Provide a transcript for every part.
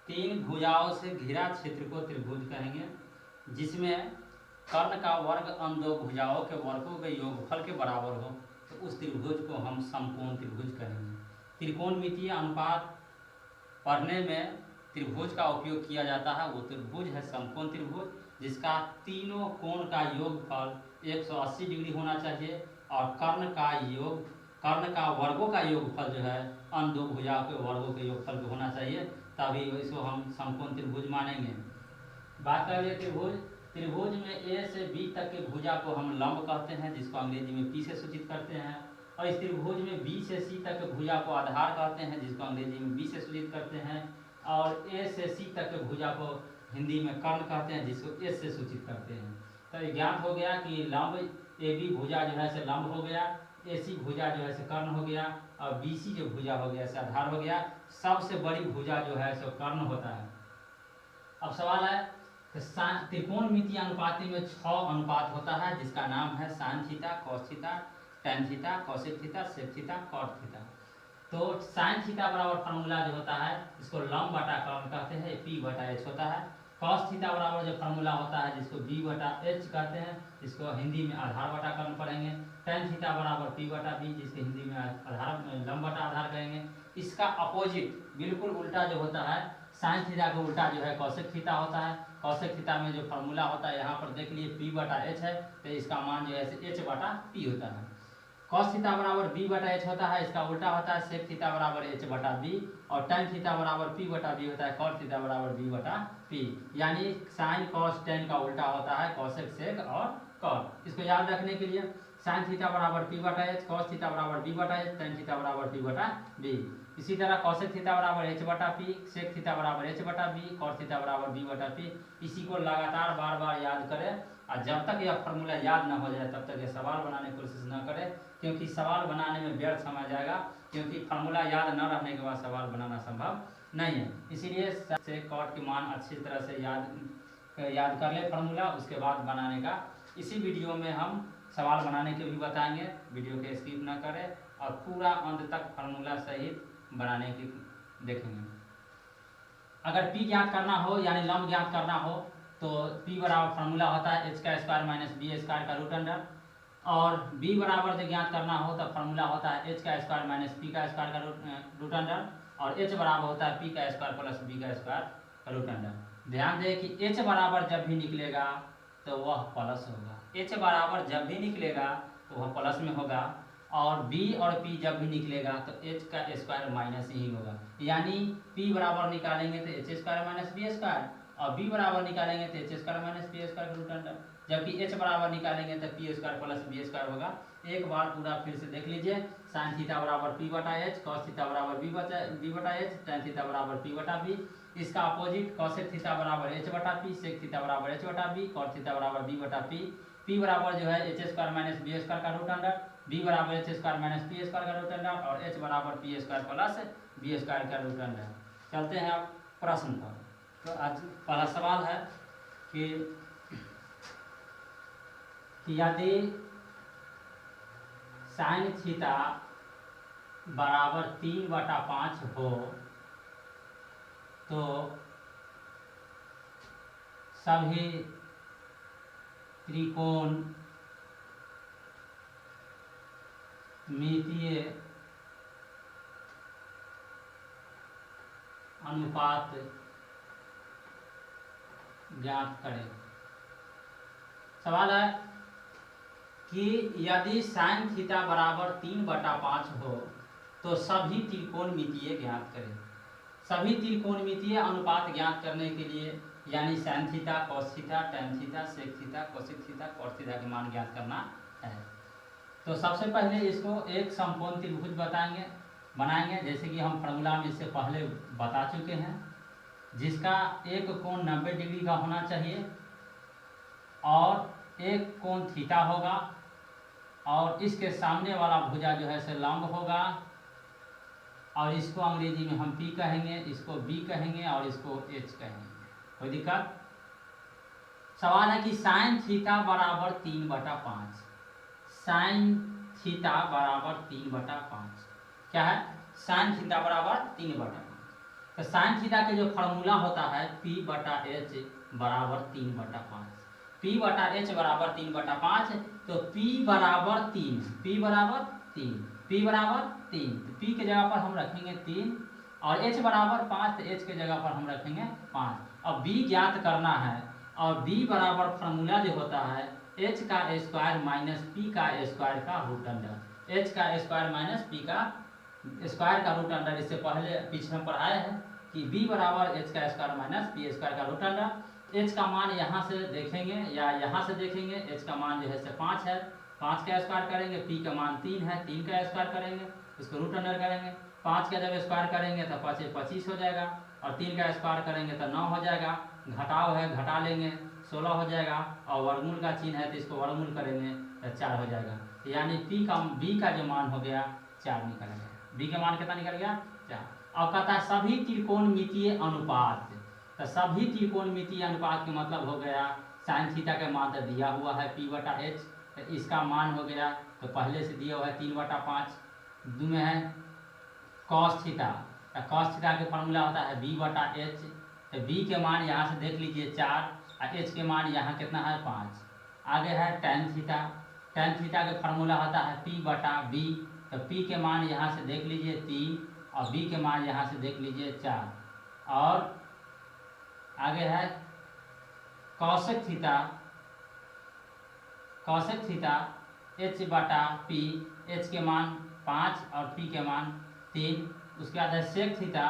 तीन भुजाओं से घिरा क्षेत्र को त्रिभुज कहेंगे, जिसमें कर्ण का वर्ग अन्य दो भुजाओं के वर्गों के योगफल के बराबर हो, तो उस त्रिभुज को हम समकोण त्रिभुज कहेंगे। त्रिकोणमितीय अनुपात पढ़ने में त्रिभुज का उपयोग किया जाता है, वो त्रिभुज है समकोण त्रिभुज, जिसका तीनों कोण का योगफल 180 डिग्री होना चाहिए और कर्ण का वर्गों का योगफल जो है अन्य दो भुजाओं के वर्गों के योगफल को होना चाहिए, तभी इसको हम समकोण त्रिभुज मानेंगे। बात कर लिए त्रिभुज। त्रिभुज में ए से बी तक के भुजा को हम लंब कहते हैं, जिसको अंग्रेजी में पी से सूचित करते हैं, और इस त्रिभुज में बी से सी तक के भुजा को आधार कहते हैं, जिसको अंग्रेजी में बी से सूचित करते हैं, और ए से सी तक के भुजा को हिंदी में कर्ण कहते हैं, जिसको एस से सूचित करते हैं। तो ज्ञात हो गया कि लंब ए बी भुजा जो है से लंब हो गया, ए सी भुजा जो है से कर्ण हो गया, और बी सी जो भुजा हो गया से आधार हो गया। सबसे बड़ी भुजा जो है सो कर्ण होता है। अब सवाल है त्रिकोणमितीय अनुपाती में 6 अनुपात होता है, जिसका नाम है sine theta, cos theta, tan theta, cosec theta, sec theta, cot theta. तो साइन थीटा बराबर फार्मूला जो होता है इसको लंब बटा कर्ण कहते हैं, पी बटा एच होता है। कॉस थीटा बराबर जो फार्मूला होता है जिसको बी बटा एच कहते हैं, जिसको हिंदी में आधार बटा कर्ण पढ़ेंगे। टेन थीटा बराबर पी बटा बी, जिसके हिंदी में आधार लंब बटा आधार कहेंगे। इसका अपोजिट बिल्कुल उल्टा जो होता है, साइन थीटा का उल्टा जो है कॉसेक थीटा होता है। कॉसेक थीटा में जो फार्मूला होता है यहाँ पर देख लिए पी बटा एच है, तो इसका मान जो है एच बटा पी होता है। कॉस थीटा बराबर बी बटा एच होता है, इसका उल्टा होता है सेक थीटा बराबर एच बटा बी, और टेन थीटा बराबर पी बटा बी होता है, कॉट थीटा बराबर बी बटा पी। यानी साइन कॉस टेन का उल्टा होता है कॉसेक सेक और कॉट। इसको याद रखने के लिए साइन थीटा बराबर पी बटा एच, कॉस थीटा बराबर बी बटा एच, टेन थीटा बराबर पी बटा बी। इसी तरह कॉसेक थीटा बराबर एच बटा पी, सेक थीटा बराबर एच बटा बी, कॉट थीटा बराबर बी बटा पी। इसी को लगातार बार बार याद करें, और जब तक यह फार्मूला याद न हो जाए तब तक ये सवाल बनाने की कोशिश न करें, क्योंकि सवाल बनाने में व्यर्थ समय जाएगा, क्योंकि फार्मूला याद न रहने के बाद सवाल बनाना संभव नहीं है। इसीलिए से कॉट की मान अच्छी तरह से याद कर ले फार्मूला, उसके बाद बनाने का। इसी वीडियो में हम सवाल बनाने के भी बताएंगे, वीडियो के स्किप न करें और पूरा अंत तक फार्मूला सहित बनाने की देखेंगे। अगर पी ज्ञात करना हो यानी लंब ज्ञात करना हो तो पी बराबर फार्मूला होता है एच का स्क्वायर माइनस बी स्क्वायर का रूट अंडर, और बी बराबर जो ज्ञात करना हो तो फार्मूला होता है एच का स्क्वायर माइनस पी का स्क्वायर का रूट अंडर, और एच बराबर होता है पी का स्क्वायर प्लस बी का स्क्वायर का रूट अंडर। ध्यान दें कि एच बराबर जब भी निकलेगा तो वह प्लस होगा, एच बराबर जब भी निकलेगा तो वह प्लस में होगा, और b और p जब भी निकलेगा तो h का स्क्वायर माइनस ही होगा। यानी p बराबर निकालेंगे तो H square minus B square, और b बराबर निकालेंगे तो H square minus B square का रूट अंडर, जबकि h बराबर निकालेंगे तो P square plus B square होगा। एक बार पूरा फिर से देख लीजिए, साइन थीटा बराबर पी बटा एच, कॉस थीटा बराबर बी बटा एच, टेन थीटा बराबर पी बटा बी। इसका अपोजिट कॉसेक थीटा बराबर एच बटा पी, सेक थीटा बराबर एच बटा बी, कॉट थीटा बराबर बी बटा पी। पी बराबर जो है H square minus B square का रूट अंडर, बी बराबर H square minus P square का रूट अंडर, और एच बराबर P square plus B square का रूट अंडर। चलते हैं अब प्रश्न पर। तो आज पहला सवाल है कि यदि साइन थीटा बराबर 3/5 हो तो सभी त्रिकोणमितीय अनुपात ज्ञात करें। सवाल है कि यदि साइन थीटा बराबर 3/5 हो तो सभी त्रिकोणमितीय ज्ञात करें। सभी त्रिकोणमितीय अनुपात ज्ञात करने के लिए यानी sine theta, cos theta, tan theta, sec theta, cosec theta, cot theta के मान ज्ञात करना है। तो सबसे पहले इसको एक समकोण त्रिभुज बनाएंगे, जैसे कि हम फार्मूला में इससे पहले बता चुके हैं, जिसका एक कोण 90 डिग्री का होना चाहिए और एक कोण थीटा होगा, और इसके सामने वाला भुजा जो है से लंब होगा, और इसको अंग्रेजी में हम P कहेंगे, इसको B कहेंगे और इसको H कहेंगे। कोई दिक्कत? सवाल है कि साइन थीटा बराबर 3/5, साइन थीटा बराबर 3/5 क्या है? साइन थीटा बराबर 3/5। तो साइन थीटा के जो फार्मूला होता है P/H बराबर 3/5, P/H बराबर 3/5। तो P बराबर 3, P बराबर 3, P बराबर 3, तो P के जगह पर हम रखेंगे 3 और H बराबर 5, तो H के जगह पर हम रखेंगे 5। अब B ज्ञात करना है और B बराबर फार्मूला जो होता है H का स्क्वायर माइनस P का स्क्वायर का रूट अंडर, H का स्क्वायर माइनस P का स्क्वायर का रूट अंडर। इससे पहले पीछे हम पढ़ाए हैं कि B बराबर H का स्क्वायर माइनस P स्क्वायर का रूट अंडर। H का मान यहाँ से देखेंगे या यहाँ से देखेंगे, H का मान जो है से 5 है, 5 का स्क्वायर करेंगे, P का मान 3 है, 3 का स्क्वायर करेंगे, इसको रूट अंडर करेंगे। 5 का जब स्क्वायर करेंगे तो 5 25 हो जाएगा और 3 का स्क्वायर करेंगे तो 9 हो जाएगा। घटाव है, घटा लेंगे 16 हो जाएगा और वर्गमूल का चिन्ह है तो इसको वर्गमूल करेंगे तो 4 हो जाएगा। यानी B का जो मान हो गया 4 निकल गया। B का मान कितना निकल गया 4। अब कहता है सभी त्रिकोणमितीय अनुपात, तो सभी त्रिकोणमितीय अनुपात के मतलब हो गया साइन थीटा का मान तो दिया हुआ है P/H, तो इसका मान हो गया तो पहले से दिया हुआ है 3/5। दो में है कॉस थीटा, तो कॉस थीटा के फॉर्मूला होता है B/H, तो B के मान यहाँ से देख लीजिए 4 और H के मान यहाँ कितना है 5। आगे है टेन थीटा, टेन थीटा के फार्मूला होता है P/B, तो P के मान यहाँ से देख लीजिए 3 और B के मान यहाँ से देख लीजिए 4। और आगे है cosec theta, cosec theta H/P, H के मान 5 और P के मान 3। उसके बाद है सेक थीटा,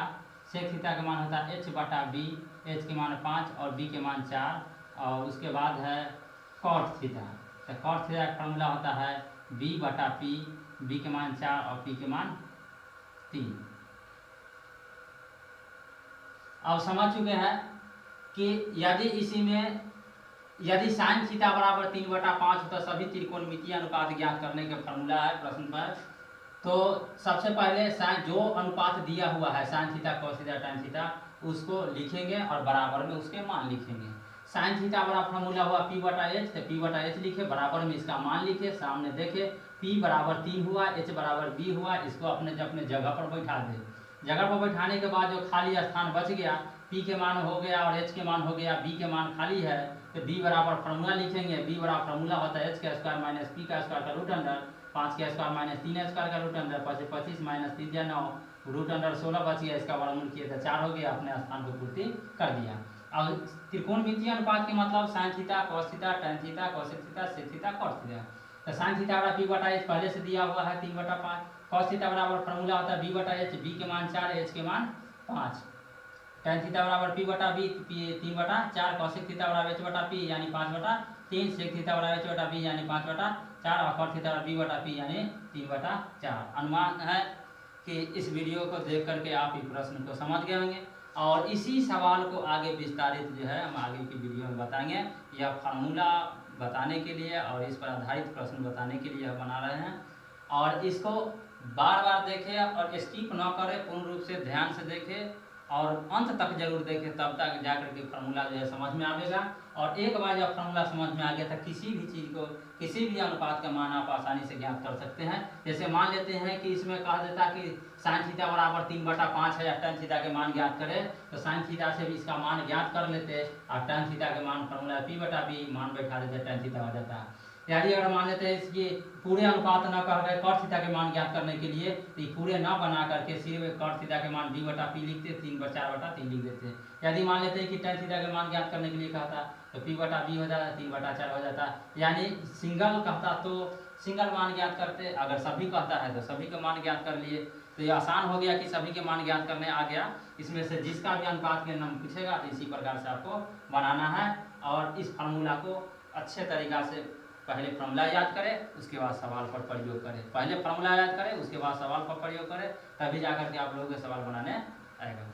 सेक थीटा का मान होता है H/B, H के मान 5 और B के मान 4। और उसके बाद है कॉट थीटा, तो कॉट थीटा का फॉर्मूला होता है B/P, B के मान 4 और P के मान 3। अब समझ चुके हैं कि यदि इसी में यदि साइन थीटा बराबर 3/5 तो सभी त्रिकोणमितीय अनुपात ज्ञात करने का फॉर्मूला है प्रश्न पर। तो सबसे पहले साइन जो अनुपात दिया हुआ है sine theta cos theta tan theta उसको लिखेंगे और बराबर में उसके मान लिखेंगे। साइन थीटा बड़ा फॉर्मूला हुआ P/H, तो P/H लिखे, बराबर में इसका मान लिखे, सामने देखे P बराबर 3 हुआ, H बराबर B हुआ, इसको अपने जगह पर बैठा दे। जगह पर बैठाने के बाद जो खाली स्थान बच गया P के मान हो गया और H के मान हो गया, B के मान खाली है तो B बराबर फार्मूला लिखेंगे। B बराबर फार्मूला होता है H का स्क्वायर माइनस P का स्क्वायर का रूट अंडर, 5 का स्क्वायर माइनस 3 स्क्वायर का रूट अंडर, 25 माइनस 3 या 9, रूट अंडर 16 बच गया, इसका वर्गमूल किए तो 4 हो गया, अपने स्थान को पूर्ति कर दिया। अब त्रिकोणमितीय अनुपात के मतलब sine theta cos theta tan theta cosec theta sec theta cos theta. तो साइन थीटा बराबर P/H पहले से दिया हुआ है 3/5, कॉस थीटा बराबर फार्मूला होता है B/H, B के मान 4, H के मान 5, टेन थीटा बराबर P/B 3/4, कोसेक थीटा बराबर H/P यानी 5/3, सेक थीटा बराबर H/B यानी 5/4 और कॉट थीटा बराबर B/P यानी 3/4। अनुमान है कि इस वीडियो को देख करके आप इस प्रश्न को समझ गए होंगे और इसी सवाल को आगे विस्तारित जो है हम आगे की वीडियो में बताएंगे। यह फार्मूला बताने के लिए और इस पर आधारित प्रश्न बताने के लिए बना रहे हैं और इसको बार बार देखें और स्किप न करें, पूर्ण रूप से ध्यान से देखें और अंत तक जरूर देखें, तब तक जाकर के फार्मूला जो है समझ में आएगा। और एक बार जब फार्मूला समझ में आ गया तो किसी भी चीज़ को किसी भी अनुपात का मान आप आसानी से ज्ञात कर सकते हैं। जैसे मान लेते हैं कि इसमें कहा देता कि साइन थीटा बराबर 3/5 है या टेन थीटा के मान ज्ञात करें, तो साइन थीटा से भी इसका मान ज्ञात कर लेते और टेन थीटा के मान फार्मूला P/B मान बैठा देते, टेन थीटा हो जाता है। यदि अगर मान लेते हैं इसके पूरे अनुपात न कह गए कॉट थीटा के मान ज्ञात करने के लिए, तो पूरे न बना करके सिर्फ कॉट थीटा के मान B/P लिखते, 3/4/3 लिख देते। यदि मान लेते हैं कि टेन थीटा के मान ज्ञात करने के लिए कहता तो P/B हो जाता, 3/4 हो जाता। यानी सिंगल कहता तो सिंगल मान ज्ञात करते, अगर सभी कहता है तो सभी के मान ज्ञात कर लिए। तो ये आसान हो गया कि सभी के मान ज्ञात करने आ गया। इसमें से जिसका भी अनुपात के नाम पूछेगा तो इसी प्रकार से आपको बनाना है और इस फार्मूला को अच्छे तरीक़ा से पहले फार्मूला याद करें, उसके बाद सवाल पर प्रयोग करें। पहले फार्मूला याद करें, उसके बाद सवाल पर प्रयोग करें, तभी जाकर के आप लोगों के सवाल बनाने आएगा।